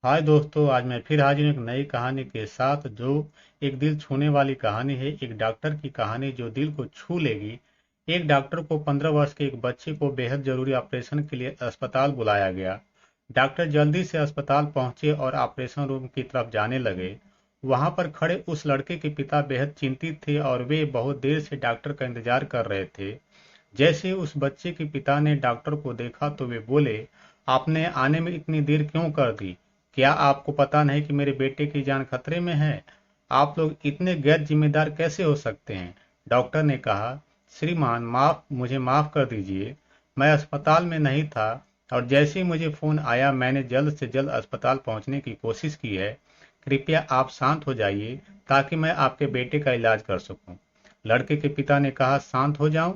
हाय दोस्तों, आज मैं फिर हाजिर हूँ एक नई कहानी के साथ जो एक दिल छूने वाली कहानी है। एक डॉक्टर की कहानी जो दिल को छू लेगी। एक डॉक्टर को 15 वर्ष के एक बच्चे को बेहद जरूरी ऑपरेशन के लिए अस्पताल बुलाया गया। डॉक्टर जल्दी से अस्पताल पहुंचे और ऑपरेशन रूम की तरफ जाने लगे। वहां पर खड़े उस लड़के के पिता बेहद चिंतित थे और वे बहुत देर से डॉक्टर का इंतजार कर रहे थे। जैसे ही उस बच्चे के पिता ने डॉक्टर को देखा तो वे बोले, आपने आने में इतनी देर क्यों कर दी? क्या आपको पता नहीं कि मेरे बेटे की जान खतरे में है? आप लोग इतने गैर जिम्मेदार कैसे हो सकते हैं? डॉक्टर ने कहा, श्रीमान मुझे माफ कर दीजिए। मैं अस्पताल में नहीं था और जैसे ही मुझे फोन आया मैंने जल्द से जल्द अस्पताल पहुंचने की कोशिश की है। कृपया आप शांत हो जाइए ताकि मैं आपके बेटे का इलाज कर सकूं। लड़के के पिता ने कहा, शांत हो जाऊं?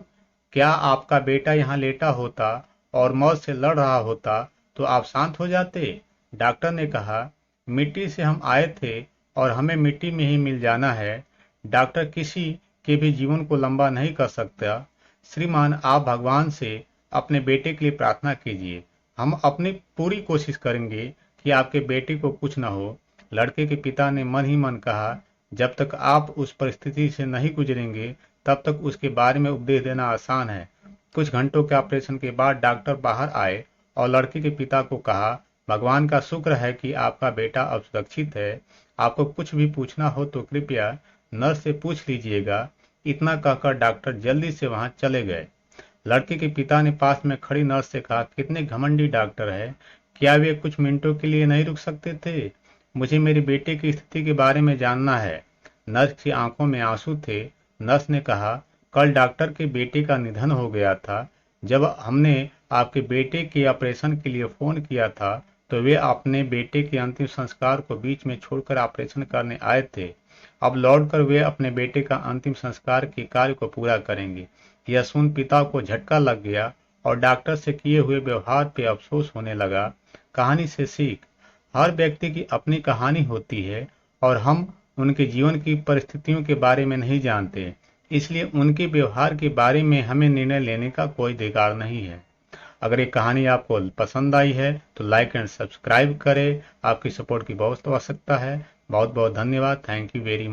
क्या आपका बेटा यहाँ लेटा होता और मौत से लड़ रहा होता तो आप शांत हो जाते? डॉक्टर ने कहा, मिट्टी से हम आए थे और हमें मिट्टी में ही मिल जाना है। डॉक्टर किसी के भी जीवन को लंबा नहीं कर सकता। श्रीमान, आप भगवान से अपने बेटे के लिए प्रार्थना कीजिए। हम अपनी पूरी कोशिश करेंगे कि आपके बेटे को कुछ न हो। लड़के के पिता ने मन ही मन कहा, जब तक आप उस परिस्थिति से नहीं गुजरेंगे तब तक उसके बारे में उपदेश देना आसान है। कुछ घंटों के ऑपरेशन के बाद डॉक्टर बाहर आए और लड़के के पिता को कहा, भगवान का शुक्र है कि आपका बेटा अब सुरक्षित है। आपको कुछ भी पूछना हो तो कृपया नर्स से पूछ लीजिएगा। इतना कहकर डॉक्टर जल्दी से वहां चले गए। लड़के के पिता ने पास में खड़ी नर्स से कहा, कितने घमंडी डॉक्टर है। क्या वे कुछ मिनटों के लिए नहीं रुक सकते थे? मुझे मेरे बेटे की स्थिति के बारे में जानना है। नर्स की आंखों में आंसू थे। नर्स ने कहा, कल डॉक्टर के बेटे का निधन हो गया था। जब हमने आपके बेटे के ऑपरेशन के लिए फोन किया था तो वे अपने बेटे के अंतिम संस्कार को बीच में छोड़कर ऑपरेशन करने आए थे। अब लौटकर वे अपने बेटे का अंतिम संस्कार के कार्य को पूरा करेंगे। यह सुन पिता को झटका लग गया और डॉक्टर से किए हुए व्यवहार पे अफसोस होने लगा। कहानी से सीख, हर व्यक्ति की अपनी कहानी होती है और हम उनके जीवन की परिस्थितियों के बारे में नहीं जानते। इसलिए उनके व्यवहार के बारे में हमें निर्णय लेने का कोई अधिकार नहीं है। अगर ये कहानी आपको पसंद आई है तो लाइक एंड सब्सक्राइब करें। आपकी सपोर्ट की बहुत आवश्यकता है। बहुत बहुत धन्यवाद। Thank you very much.